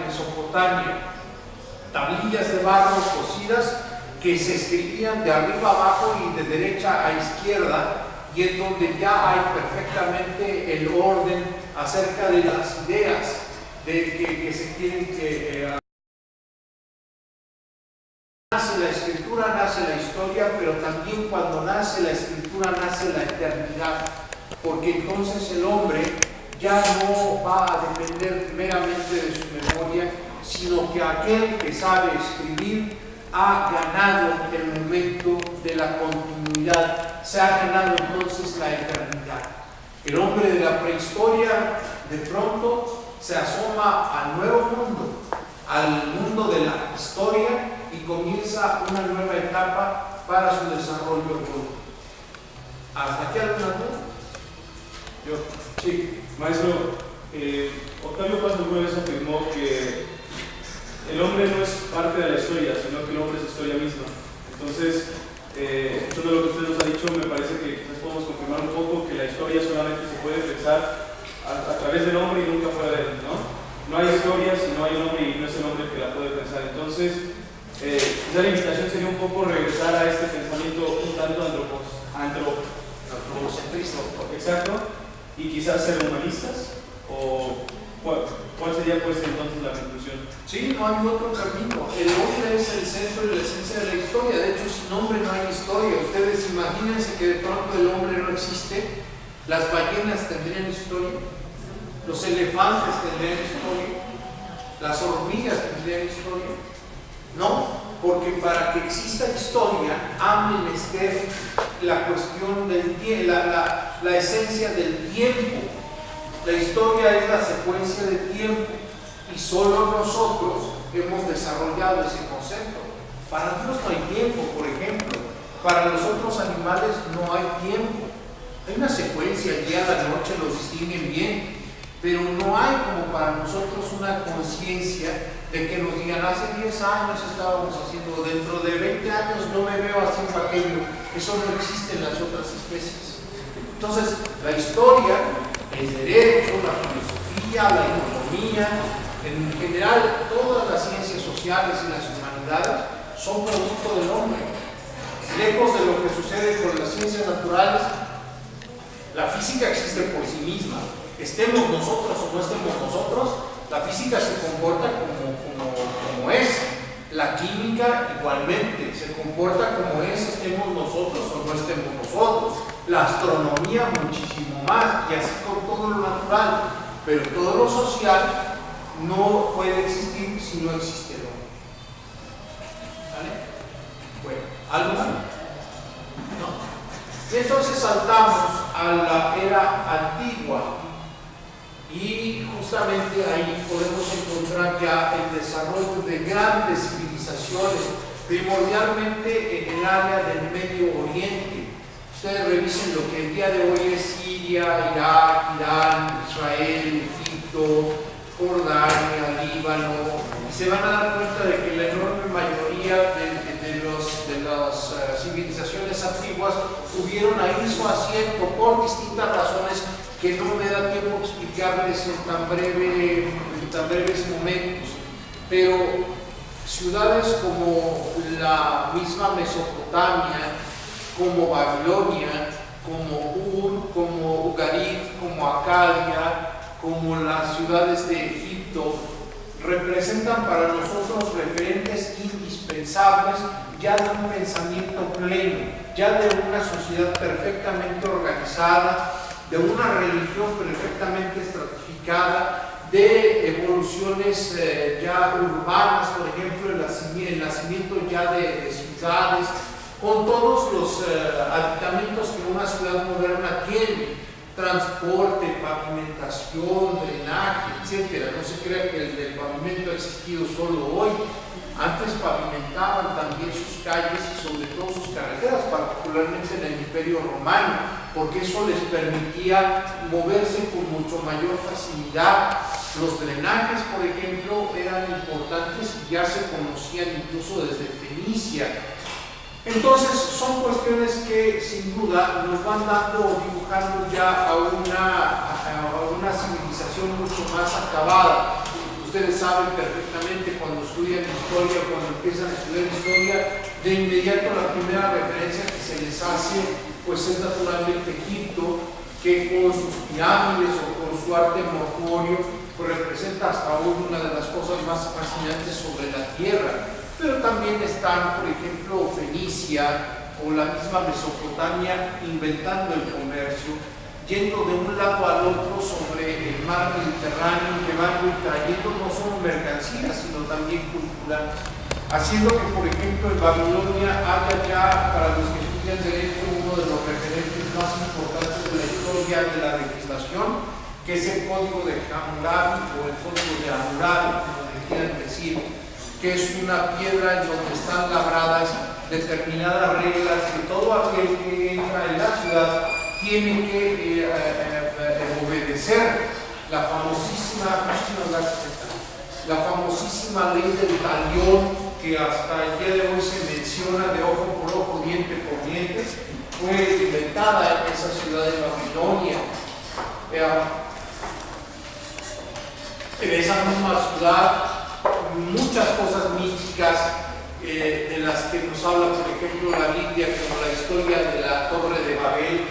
Mesopotamia, tablillas de barro cocidas que se escribían de arriba abajo y de derecha a izquierda, y en donde ya hay perfectamente el orden acerca de las ideas que se quieren que nace la escritura, nace la historia, pero también cuando nace la escritura nace la eternidad, porque entonces el hombre ya no va a depender meramente de su memoria, sino que aquel que sabe escribir ha ganado el momento de la continuidad, se ha ganado entonces la eternidad. El hombre de la prehistoria de pronto se asoma al nuevo mundo, al mundo de la historia, y comienza una nueva etapa para su desarrollo evolutivo. ¿Hasta aquí alguna duda? Yo. Sí, maestro, Octavio Paz alguna vez afirmó que el hombre no es parte de la historia, sino que el hombre es historia misma. Entonces, escuchando lo que usted nos ha dicho, me parece que quizás podemos confirmar un poco que la historia solamente se puede pensar a través del hombre y nunca fuera de él, ¿no? No hay historia si no hay un hombre y no es el hombre que la puede pensar. Entonces, quizá la invitación sería un poco regresar a este pensamiento un tanto Antropocentrista. Exacto, y quizás ser humanistas, o ¿cuál sería pues entonces la conclusión? Sí, no hay otro camino. El hombre es el centro y la esencia de la historia. De hecho, sin hombre no hay historia. Ustedes imagínense que de pronto el hombre no existe. Las ballenas tendrían historia, los elefantes tendrían historia, las hormigas tendrían historia. No, porque para que exista historia ha menester la cuestión del tiempo, la esencia del tiempo. La historia es la secuencia de tiempo, y solo nosotros hemos desarrollado ese concepto. Para Dios no hay tiempo, por ejemplo. Para los otros animales no hay tiempo. Hay una secuencia, el día y la noche los distinguen bien, pero no hay como para nosotros una conciencia de que nos digan, hace 10 años estábamos haciendo, dentro de 20 años no me veo haciendo aquello. Eso no existe en las otras especies. Entonces, la historia, el derecho, la filosofía, la economía, en general todas las ciencias sociales y las humanidades son producto del hombre. Lejos de lo que sucede con las ciencias naturales, la física existe por sí misma. Estemos nosotros o no estemos nosotros, la física se comporta como es. La química igualmente se comporta como es, estemos nosotros o no estemos nosotros. La astronomía muchísimo más, y así con todo lo natural. Pero todo lo social no puede existir si no existe el hombre. ¿Vale? Bueno, ¿algo más? No. Y entonces saltamos a la era antigua, y justamente ahí podemos encontrar ya el desarrollo de grandes civilizaciones, primordialmente en el área del Medio Oriente. Ustedes revisen lo que el día de hoy es Siria, Irak, Irán, Israel, Egipto, Jordania, Líbano, y se van a dar cuenta de que la enorme mayoría de las civilizaciones antiguas tuvieron ahí su asiento por distintas razones que no me da tiempo explicarles en tan breves momentos. Pero ciudades como la misma Mesopotamia, como Babilonia, como Ur, como Ugarit, como Acadia, como las ciudades de Egipto, representan para nosotros referentes indispensables ya de un pensamiento pleno, ya de una sociedad perfectamente organizada, de una religión perfectamente estratificada, de evoluciones ya urbanas, por ejemplo, el nacimiento ya de ciudades, con todos los aditamentos que una ciudad moderna tiene: transporte, pavimentación, drenaje, etc. No se crea que el pavimento ha existido solo hoy. Antes pavimentaban también sus calles y sobre todo sus carreteras, particularmente en el Imperio Romano, porque eso les permitía moverse con mucho mayor facilidad. Los drenajes, por ejemplo, eran importantes y ya se conocían incluso desde Fenicia. Entonces son cuestiones que sin duda nos van dando o dibujando ya a una civilización mucho más acabada. ustedes saben perfectamente cuando estudian historia, cuando empiezan a estudiar historia, de inmediato la primera referencia que se les hace pues es naturalmente Egipto, que con sus pirámides o con su arte mortuorio pues representa hasta hoy una de las cosas más fascinantes sobre la tierra. Pero también están, por ejemplo, Fenicia o la misma Mesopotamia inventando el comercio, yendo de un lado al otro sobre el mar Mediterráneo, llevando y trayendo no solo mercancías, sino también cultura, haciendo que, por ejemplo, en Babilonia haya ya, para los que estudian derecho, uno de los referentes más importantes de la historia de la legislación, que es el Código de Hammurabi o el Código de Hammurabi, como le quieran decir, que es una piedra en donde están labradas determinadas reglas que todo aquel que entra en la ciudad tiene que obedecer. La famosísima ley del talión, que hasta el día de hoy se menciona de ojo por ojo, diente por diente, fue inventada en esa ciudad de Babilonia. En esa misma ciudad, muchas cosas místicas de las que nos habla, por ejemplo, la Biblia, como la historia de la Torre de Babel.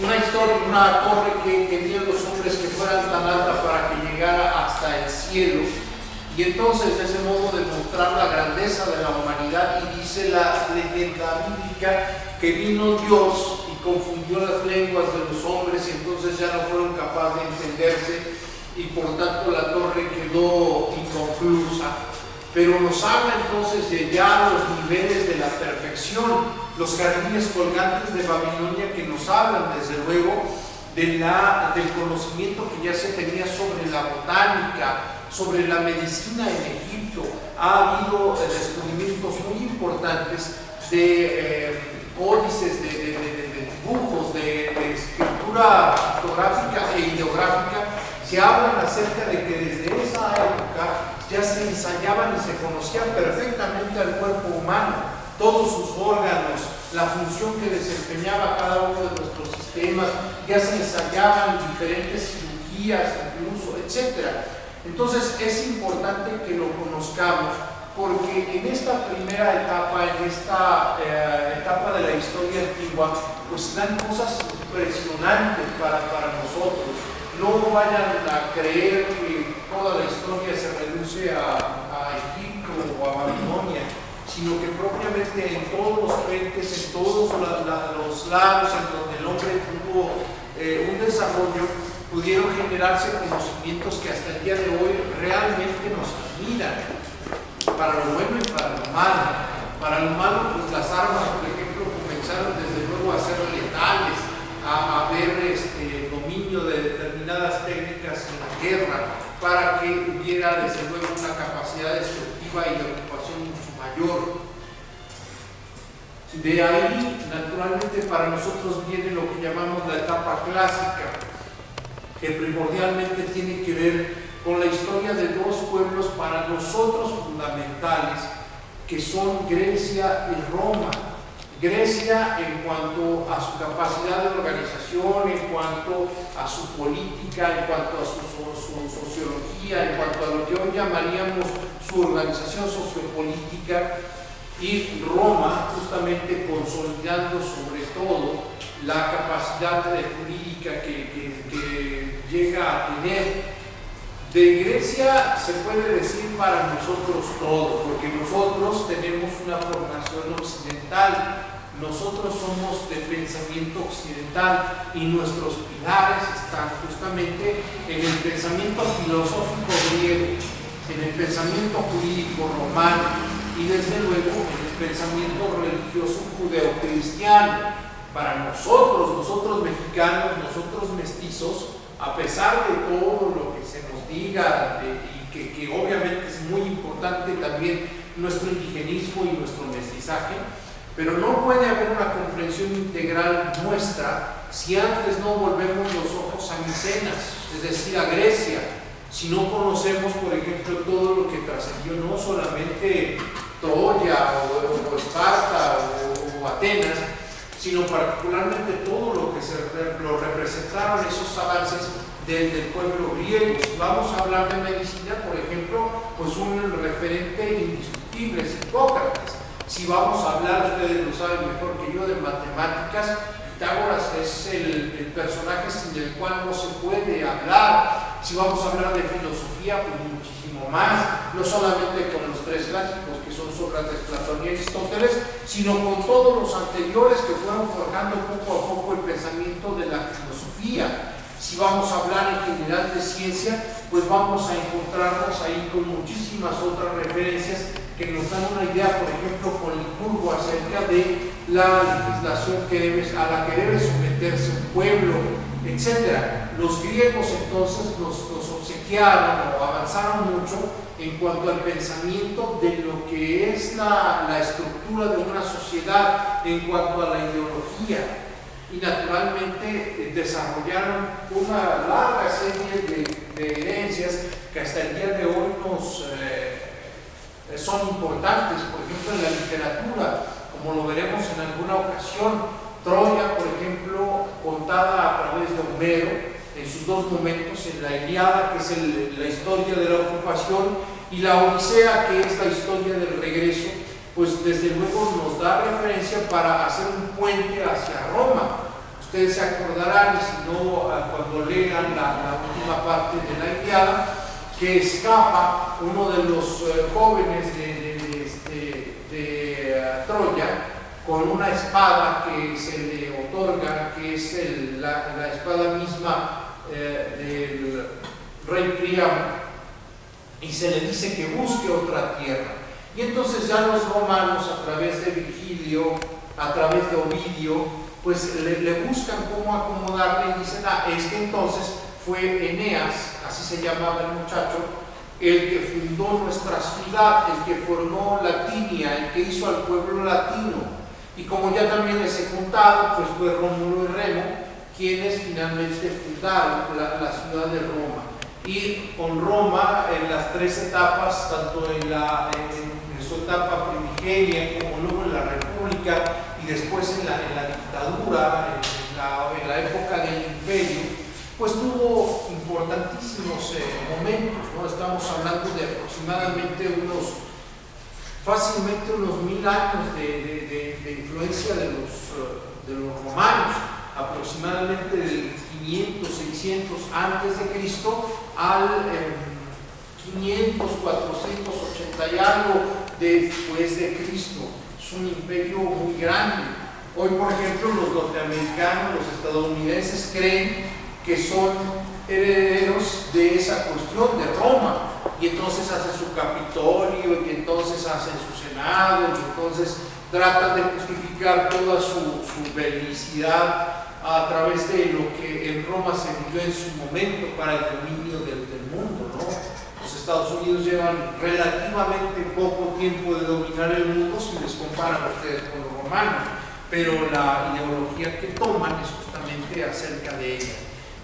Una torre que querían los hombres que fueran tan alta para que llegara hasta el cielo, y entonces de ese modo demostrar la grandeza de la humanidad. Y dice la leyenda bíblica que vino Dios y confundió las lenguas de los hombres, y entonces ya no fueron capaces de entenderse, y por tanto la torre quedó inconclusa. Pero nos habla entonces de ya los niveles de la perfección, los jardines colgantes de Babilonia, que nos hablan desde luego del conocimiento que ya se tenía sobre la botánica, sobre la medicina en Egipto. Ha habido descubrimientos muy importantes de códices, de dibujos, de escritura fotográfica e ideográfica, que hablan acerca de que desde esa época ya se ensayaban y se conocían perfectamente al cuerpo humano, todos sus órganos, la función que desempeñaba cada uno de nuestros sistemas, ya se ensayaban diferentes cirugías incluso, etc. Entonces es importante que lo conozcamos, porque en esta primera etapa, en esta etapa de la historia antigua, pues dan cosas impresionantes para nosotros. No vayan a creer que toda la historia se reduce a Egipto o a Babilonia, sino que propiamente en todos los frentes, en todos los lados en donde el hombre tuvo un desarrollo, pudieron generarse conocimientos que hasta el día de hoy realmente nos admiran, para lo bueno y para lo malo. Para lo malo, pues las armas, por ejemplo, comenzaron desde luego a ser letales, a haber dominio de determinadas técnicas en la guerra, para que hubiera desde luego una capacidad destructiva y de ocupación mucho mayor. De ahí, naturalmente, para nosotros viene lo que llamamos la etapa clásica, que primordialmente tiene que ver con la historia de dos pueblos para nosotros fundamentales, que son Grecia y Roma. Grecia en cuanto a su capacidad de organización, en cuanto a su política, en cuanto a su sociología, en cuanto a lo que hoy llamaríamos su organización sociopolítica, y Roma justamente consolidando sobre todo la capacidad jurídica que llega a tener. De Grecia se puede decir para nosotros todo, porque nosotros tenemos una formación occidental, nosotros somos de pensamiento occidental y nuestros pilares están justamente en el pensamiento filosófico griego, en el pensamiento jurídico romano y desde luego en el pensamiento religioso judeocristiano. Para nosotros mexicanos, nosotros mestizos, a pesar de todo lo que se nos diga y que obviamente es muy importante también nuestro indigenismo y nuestro mestizaje, pero no puede haber una comprensión integral nuestra si antes no volvemos los ojos a Micenas, es decir, a Grecia, si no conocemos, por ejemplo, todo lo que trascendió no solamente Troya o Esparta o Atenas, sino particularmente todo lo que lo representaron esos avances del pueblo griego. Si vamos a hablar de medicina, por ejemplo, pues un referente indiscutible es Hipócrates. Si vamos a hablar, ustedes lo saben mejor que yo, de matemáticas, Pitágoras es el personaje sin el cual no se puede hablar. Si vamos a hablar de filosofía, pues muchísimo más, no solamente con los tres clásicos que son Sócrates, Platón y Aristóteles, sino con todos los anteriores que fueron forjando poco a poco el pensamiento de la filosofía. Si vamos a hablar en general de ciencia, pues vamos a encontrarnos ahí con muchísimas otras referencias que nos dan una idea, por ejemplo, con Licurgo acerca de la legislación a la que debe someterse un pueblo, etc. Los griegos entonces nos obsequiaron o avanzaron mucho en cuanto al pensamiento de lo que es la estructura de una sociedad, en cuanto a la ideología. Y naturalmente desarrollaron una larga serie de herencias que hasta el día de hoy son importantes. Por ejemplo, en la literatura, como lo veremos en alguna ocasión, Troya, por ejemplo, contada a través de Homero en sus dos momentos, en la Ilíada, que es la historia de la ocupación, y la Odisea, que es la historia del regreso, pues desde luego nos da referencia para hacer un puente hacia Roma. Ustedes se acordarán, si no, cuando lean la última parte de la Ilíada, que escapa uno de los jóvenes de Troya con una espada que se le otorga, que es la espada misma del rey Príamo, y se le dice que busque otra tierra. Y entonces ya los romanos, a través de Virgilio, a través de Ovidio, pues le buscan cómo acomodarle y dicen, es que entonces fue Eneas, así se llamaba el muchacho, el que fundó nuestra ciudad, el que formó Latinia, el que hizo al pueblo latino. Y como ya también les he contado, pues fue Rómulo y Remo quienes finalmente fundaron la ciudad de Roma. Y con Roma, en las tres etapas, tanto en su etapa primigenia como luego en la República y después en la dictadura, en la época del Imperio, pues tuvo importantísimos momentos, ¿no? Estamos hablando de aproximadamente fácilmente unos 1000 años de influencia de los romanos, aproximadamente del 500, 600 antes de Cristo al 500, 480 y algo después de Cristo. Es un imperio muy grande. Hoy, por ejemplo, los norteamericanos, los estadounidenses creen que son herederos de esa cuestión de Roma, y entonces hacen su Capitolio, y entonces hacen su Senado, y entonces tratan de justificar toda su belicidad a través de lo que en Roma se vivió en su momento para el dominio del mundo, ¿no? Los Estados Unidos llevan relativamente poco tiempo de dominar el mundo si les comparan ustedes con los romanos, pero la ideología que toman es justamente acerca de ella.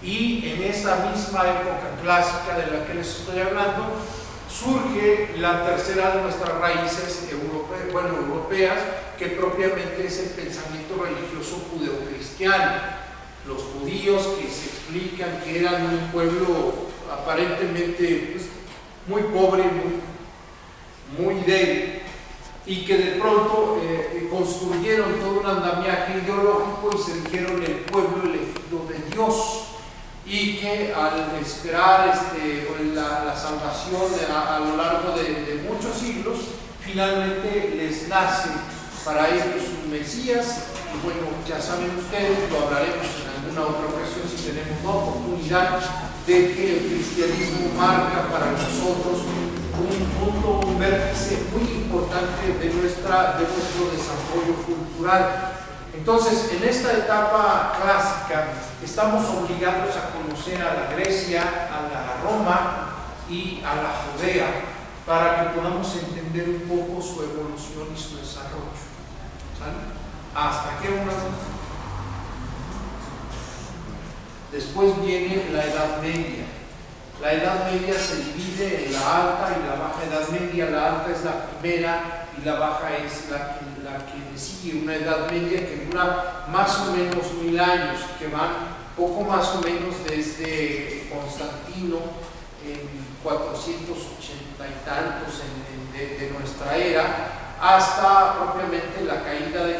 Y en esta misma época clásica de la que les estoy hablando, surge la tercera de nuestras raíces europeas, que propiamente es el pensamiento religioso judeocristiano. Los judíos, que se explican que eran un pueblo aparentemente muy pobre, muy débil, y que de pronto construyeron todo un andamiaje ideológico y se dijeron el pueblo elegido de Dios, y que al esperar la salvación a lo largo de muchos siglos, finalmente les nace para ellos un Mesías. Y bueno, ya saben ustedes, lo hablaremos en alguna otra ocasión si tenemos la oportunidad, de que el cristianismo marca para nosotros un punto, un vértice muy importante de nuestro desarrollo cultural. Entonces, en esta etapa clásica, estamos obligados a conocer a la Grecia, a la Roma y a la Judea, para que podamos entender un poco su evolución y su desarrollo. ¿Sale? ¿Hasta qué momento? Después viene la Edad Media. La Edad Media se divide en la Alta y la Baja Edad Media. La Alta es la primera y la Baja es la que sigue, una Edad Media que dura más o menos 1000 años, que van poco más o menos desde Constantino en 480 y tantos de nuestra era, hasta propiamente la caída de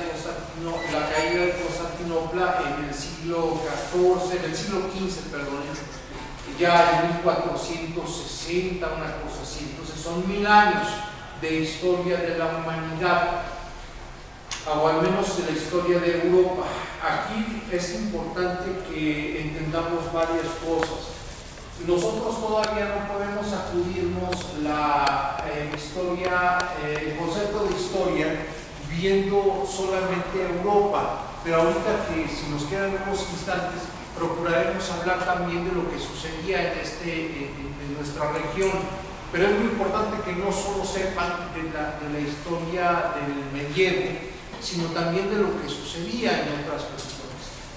Constantinopla en el siglo XIV, en el siglo XV, perdón, ya en 1460, una cosa así. Entonces son 1000 años de historia de la humanidad, o al menos de la historia de Europa. Aquí es importante que entendamos varias cosas. Nosotros todavía no podemos acudirnos el concepto de historia viendo solamente Europa, pero ahorita que si nos quedan unos instantes procuraremos hablar también de lo que sucedía en nuestra región. Pero es muy importante que no solo sepan de la historia del medievo, sino también de lo que sucedía en otras cuestiones.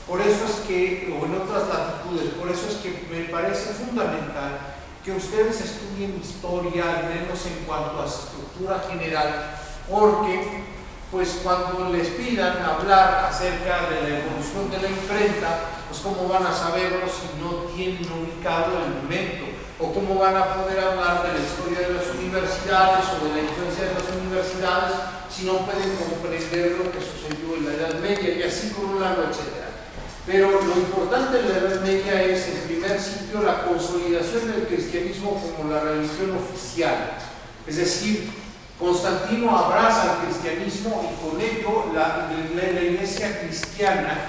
Por eso es que, o en otras latitudes, por eso es que me parece fundamental que ustedes estudien historia, al menos en cuanto a su estructura general, porque pues cuando les pidan hablar acerca de la evolución de la imprenta, pues cómo van a saberlo si no tienen ubicado el momento, o cómo van a poder hablar de la historia de las universidades o de la influencia de las universidades si no pueden comprender lo que sucedió en la Edad Media, y así con un largo etcétera. Pero lo importante en la Edad Media es, en primer sitio, la consolidación del cristianismo como la religión oficial. Es decir, Constantino abraza al cristianismo y con ello la iglesia cristiana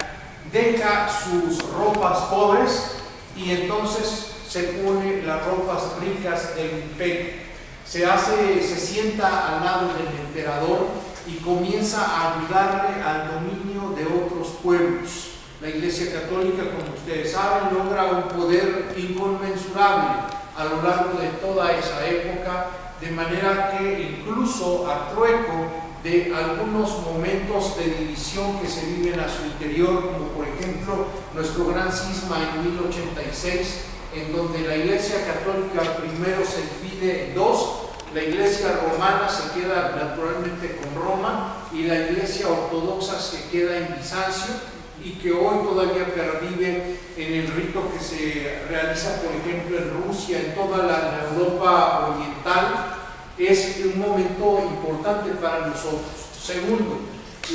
deja sus ropas pobres y entonces se pone las ropas ricas del imperio. Se sienta al lado del emperador y comienza a ayudarle al dominio de otros pueblos. La Iglesia Católica, como ustedes saben, logra un poder inconmensurable a lo largo de toda esa época, de manera que incluso a trueco de algunos momentos de división que se viven a su interior, como por ejemplo nuestro gran cisma en 1086, en donde la Iglesia Católica primero se divide en dos. La Iglesia Romana se queda naturalmente con Roma y la Iglesia Ortodoxa se queda en Bizancio, y que hoy todavía pervive en el rito que se realiza, por ejemplo, en Rusia, en toda la Europa oriental. Es un momento importante para nosotros. Segundo,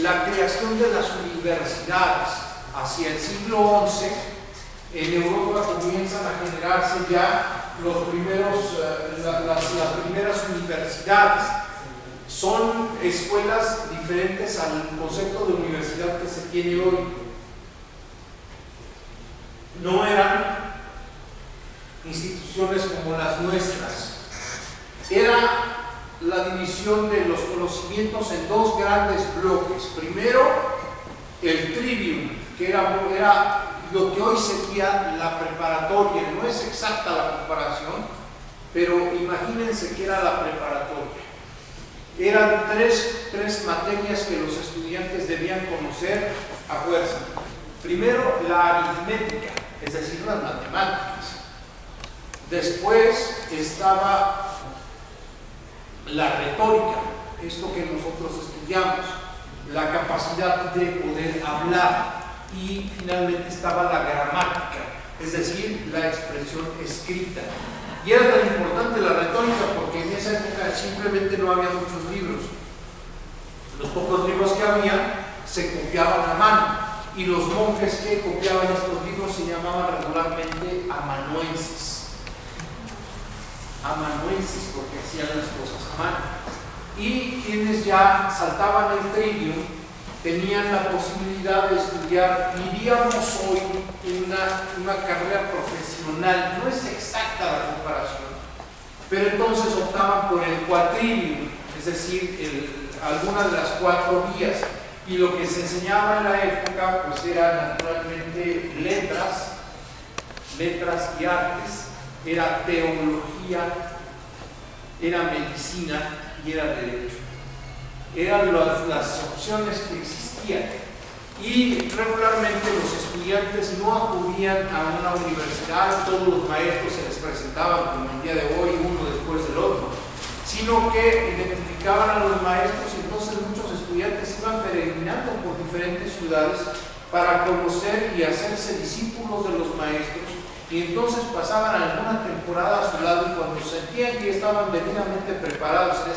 la creación de las universidades. Hacia el siglo XI, en Europa comienzan a generarse ya las primeras universidades. Son escuelas diferentes al concepto de universidad que se tiene hoy. No eran instituciones como las nuestras. Era la división de los conocimientos en dos grandes bloques. Primero, el trivium, que era lo que hoy sería la preparatoria. No es exacta la comparación, pero imagínense que era la preparatoria. Eran tres materias que los estudiantes debían conocer a fuerza. Primero, la aritmética, es decir, las matemáticas. Después estaba la retórica, esto que nosotros estudiamos, la capacidad de poder hablar. Y finalmente estaba la gramática, es decir, la expresión escrita. Y era tan importante la retórica porque en esa época simplemente no había muchos libros. Los pocos libros que había se copiaban a mano. Y los monjes que copiaban estos libros se llamaban regularmente amanuenses. Amanuenses, porque hacían las cosas a mano. Y quienes ya saltaban el trivium tenían la posibilidad de estudiar, diríamos hoy, una carrera profesional. No es exacta la comparación, pero entonces optaban por el quadrivium, es decir, algunas de las 4 vías. Y lo que se enseñaba en la época pues era naturalmente letras y artes, era teología, era medicina y era derecho. Eran las opciones que existían. Y regularmente los estudiantes no acudían a una universidad, todos los maestros se les presentaban como el día de hoy, uno después del otro, sino que identificaban a los maestros y entonces muchos estudiantes iban peregrinando por diferentes ciudades para conocer y hacerse discípulos de los maestros, y entonces pasaban alguna temporada a su lado, y cuando sentían que estaban debidamente preparados en